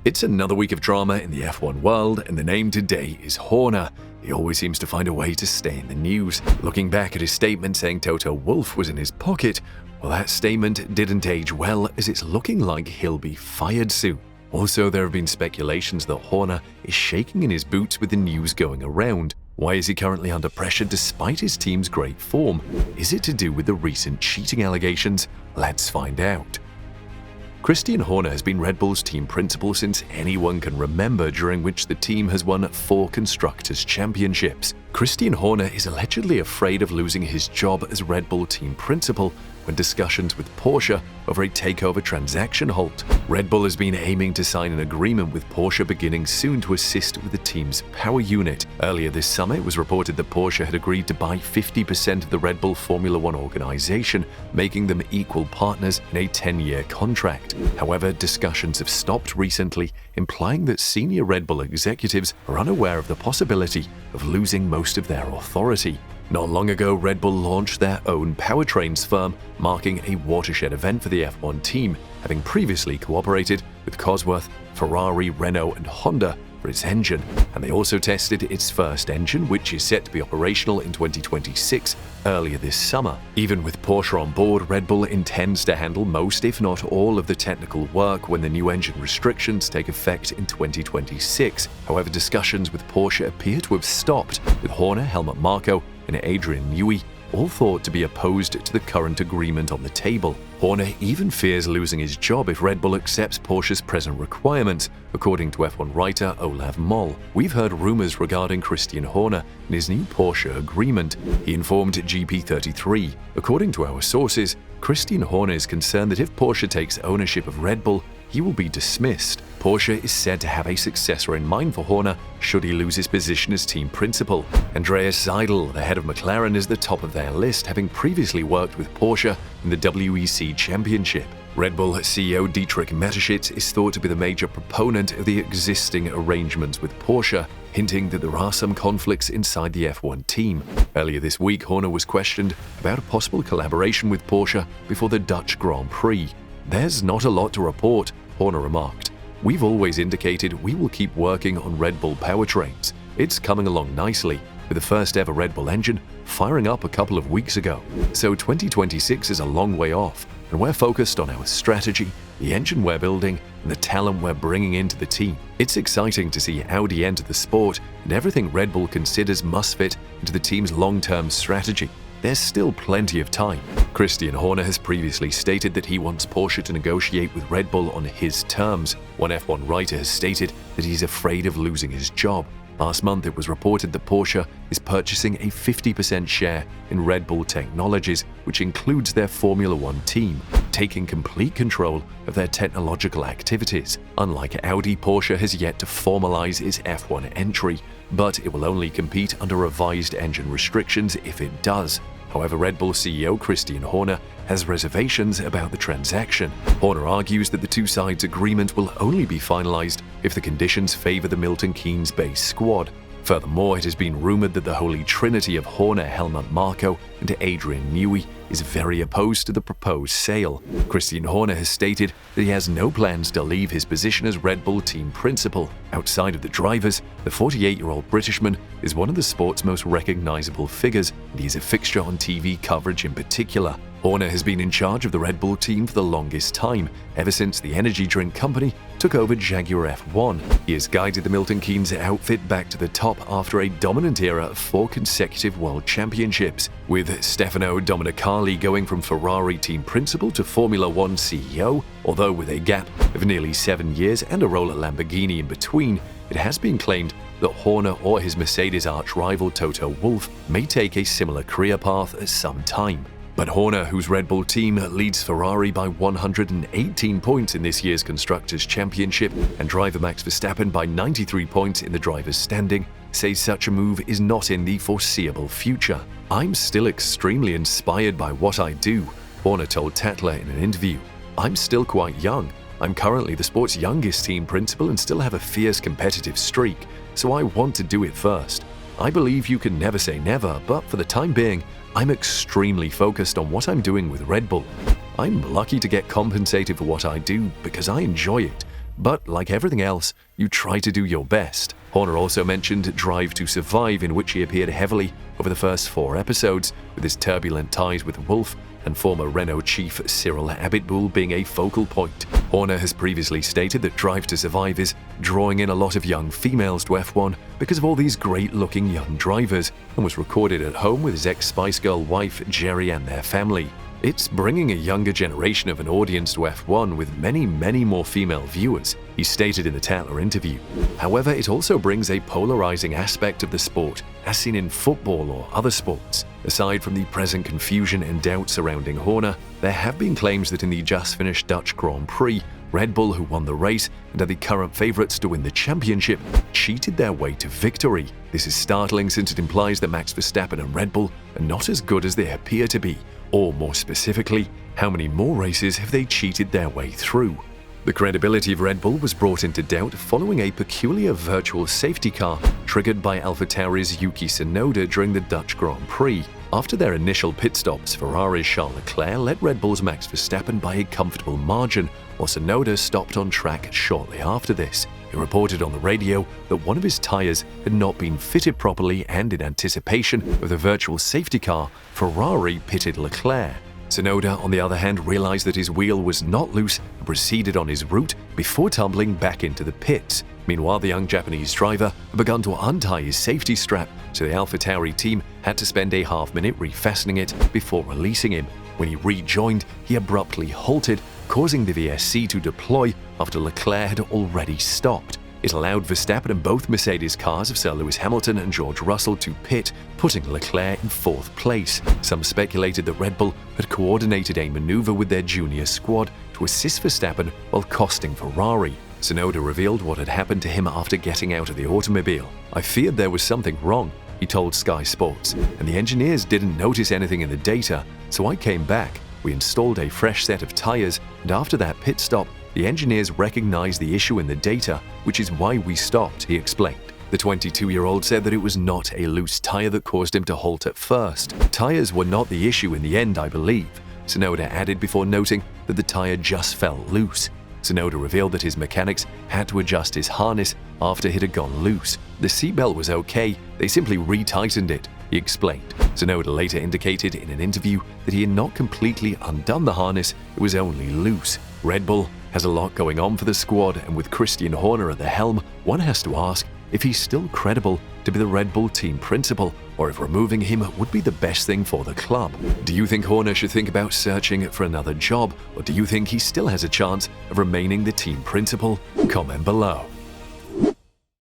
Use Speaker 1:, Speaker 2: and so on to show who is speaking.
Speaker 1: It's another week of drama in the F1 world, and the name today is Horner. He always seems to find a way to stay in the news. Looking back at his statement saying Toto Wolff was in his pocket, well, that statement didn't age well, as it's looking like he'll be fired soon. Also, there have been speculations that Horner is shaking in his boots with the news going around. Why is he currently under pressure despite his team's great form? Is it to do with the recent cheating allegations? Let's find out. Christian Horner has been Red Bull's team principal since anyone can remember, during which the team has won 4 Constructors' Championships. Christian Horner is allegedly afraid of losing his job as Red Bull team principal when discussions with Porsche over a takeover transaction halt. Red Bull has been aiming to sign an agreement with Porsche beginning soon to assist with the team's power unit. Earlier this summer, it was reported that Porsche had agreed to buy 50% of the Red Bull Formula One organization, making them equal partners in a 10-year contract. However, discussions have stopped recently, implying that senior Red Bull executives are unaware of the possibility of losing most of their authority. Not long ago, Red Bull launched their own powertrains firm, marking a watershed event for the F1 team, having previously cooperated with Cosworth, Ferrari, Renault, and Honda for its engine. And they also tested its first engine, which is set to be operational in 2026, earlier this summer. Even with Porsche on board, Red Bull intends to handle most, if not all, of the technical work when the new engine restrictions take effect in 2026. However, discussions with Porsche appear to have stopped, with Horner, Helmut Marko, and Adrian Newey all thought to be opposed to the current agreement on the table. Horner even fears losing his job if Red Bull accepts Porsche's present requirements, according to F1 writer Olaf Moll. We've heard rumors regarding Christian Horner and his new Porsche agreement, he informed GP33. According to our sources, Christian Horner is concerned that if Porsche takes ownership of Red Bull, he will be dismissed. Porsche is said to have a successor in mind for Horner should he lose his position as team principal. Andreas Seidel, the head of McLaren, is the top of their list, having previously worked with Porsche in the WEC Championship. Red Bull CEO Dietrich Mateschitz is thought to be the major proponent of the existing arrangements with Porsche, hinting that there are some conflicts inside the F1 team. Earlier this week, Horner was questioned about a possible collaboration with Porsche before the Dutch Grand Prix. "There's not a lot to report," Horner remarked. "We've always indicated we will keep working on Red Bull powertrains. It's coming along nicely, with the first ever Red Bull engine firing up a couple of weeks ago. So 2026 is a long way off, and we're focused on our strategy, the engine we're building, and the talent we're bringing into the team. It's exciting to see Audi enter the sport, and everything Red Bull considers must fit into the team's long-term strategy. There's still plenty of time." Christian Horner has previously stated that he wants Porsche to negotiate with Red Bull on his terms. One F1 writer has stated that he's afraid of losing his job. Last month, it was reported that Porsche is purchasing a 50% share in Red Bull Technologies, which includes their Formula One team, taking complete control of their technological activities. Unlike Audi, Porsche has yet to formalize its F1 entry, but it will only compete under revised engine restrictions if it does. However, Red Bull CEO Christian Horner has reservations about the transaction. Horner argues that the two sides' agreement will only be finalized if the conditions favor the Milton Keynes-based squad. Furthermore, it has been rumored that the holy trinity of Horner, Helmut Marko, and Adrian Newey is very opposed to the proposed sale. Christian Horner has stated that he has no plans to leave his position as Red Bull team principal. Outside of the drivers, the 48-year-old Britishman is one of the sport's most recognizable figures, and he is a fixture on TV coverage in particular. Horner has been in charge of the Red Bull team for the longest time, ever since the energy drink company took over Jaguar F1. He has guided the Milton Keynes outfit back to the top after a dominant era of 4 consecutive world championships, with Stefano Domenicali going from Ferrari team principal to Formula One CEO. Although with a gap of nearly 7 years and a role at Lamborghini in between, it has been claimed that Horner or his Mercedes arch-rival Toto Wolff may take a similar career path at some time. But Horner, whose Red Bull team leads Ferrari by 118 points in this year's Constructors' Championship and driver Max Verstappen by 93 points in the drivers' standing, says such a move is not in the foreseeable future. "I'm still extremely inspired by what I do," Horner told Tatler in an interview. "I'm still quite young. I'm currently the sport's youngest team principal and still have a fierce competitive streak, so I want to do it first. I believe you can never say never, but for the time being, I'm extremely focused on what I'm doing with Red Bull. I'm lucky to get compensated for what I do because I enjoy it. but like everything else, you try to do your best. Horner also mentioned Drive to Survive, in which he appeared heavily over the first 4 episodes, with his turbulent ties with Wolff and former Renault chief Cyril Abitboul being a focal point. Horner has previously stated that Drive to Survive is drawing in a lot of young females to F1 because of all these great-looking young drivers, and was recorded at home with his ex-Spice Girl wife Jerry and their family. It's bringing a younger generation of an audience to F1 with many more female viewers, he stated in the Tatler interview. However, it also brings a polarizing aspect of the sport, as seen in football or other sports. Aside from the present confusion and doubt surrounding Horner, there have been claims that in the just-finished Dutch Grand Prix, Red Bull, who won the race and are the current favourites to win the championship, cheated their way to victory. This is startling since it implies that Max Verstappen and Red Bull are not as good as they appear to be. Or more specifically, how many more races have they cheated their way through? The credibility of Red Bull was brought into doubt following a peculiar virtual safety car triggered by AlphaTauri's Yuki Tsunoda during the Dutch Grand Prix. After their initial pit stops, Ferrari's Charles Leclerc led Red Bull's Max Verstappen by a comfortable margin, while Tsunoda stopped on track shortly after this. He reported on the radio that one of his tyres had not been fitted properly, and in anticipation of the virtual safety car, Ferrari pitted Leclerc. Tsunoda, on the other hand, realized that his wheel was not loose and proceeded on his route before tumbling back into the pits. Meanwhile, the young Japanese driver had begun to untie his safety strap, so the AlphaTauri team had to spend a half-minute refastening it before releasing him. When he rejoined, he abruptly halted, causing the VSC to deploy after Leclerc had already stopped. It allowed Verstappen and both Mercedes cars of Sir Lewis Hamilton and George Russell to pit, putting Leclerc in 4th place. Some speculated that Red Bull had coordinated a maneuver with their junior squad to assist Verstappen while costing Ferrari. Tsunoda revealed what had happened to him after getting out of the automobile. "I feared there was something wrong," he told Sky Sports, "and the engineers didn't notice anything in the data, so I came back. We installed a fresh set of tires, and after that pit stop, the engineers recognized the issue in the data, which is why we stopped," he explained. The 22-year-old said that it was not a loose tire that caused him to halt at first. "Tires were not the issue in the end, I believe," Tsunoda added before noting that the tire just fell loose. Tsunoda revealed that his mechanics had to adjust his harness after it had gone loose. "The seatbelt was okay, they simply retightened it," he explained. Tsunoda later indicated in an interview that he had not completely undone the harness, it was only loose. Red Bull has a lot going on for the squad, and with Christian Horner at the helm, one has to ask if he's still credible to be the Red Bull team principal, or if removing him would be the best thing for the club. Do you think Horner should think about searching for another job, or do you think he still has a chance of remaining the team principal? Comment below.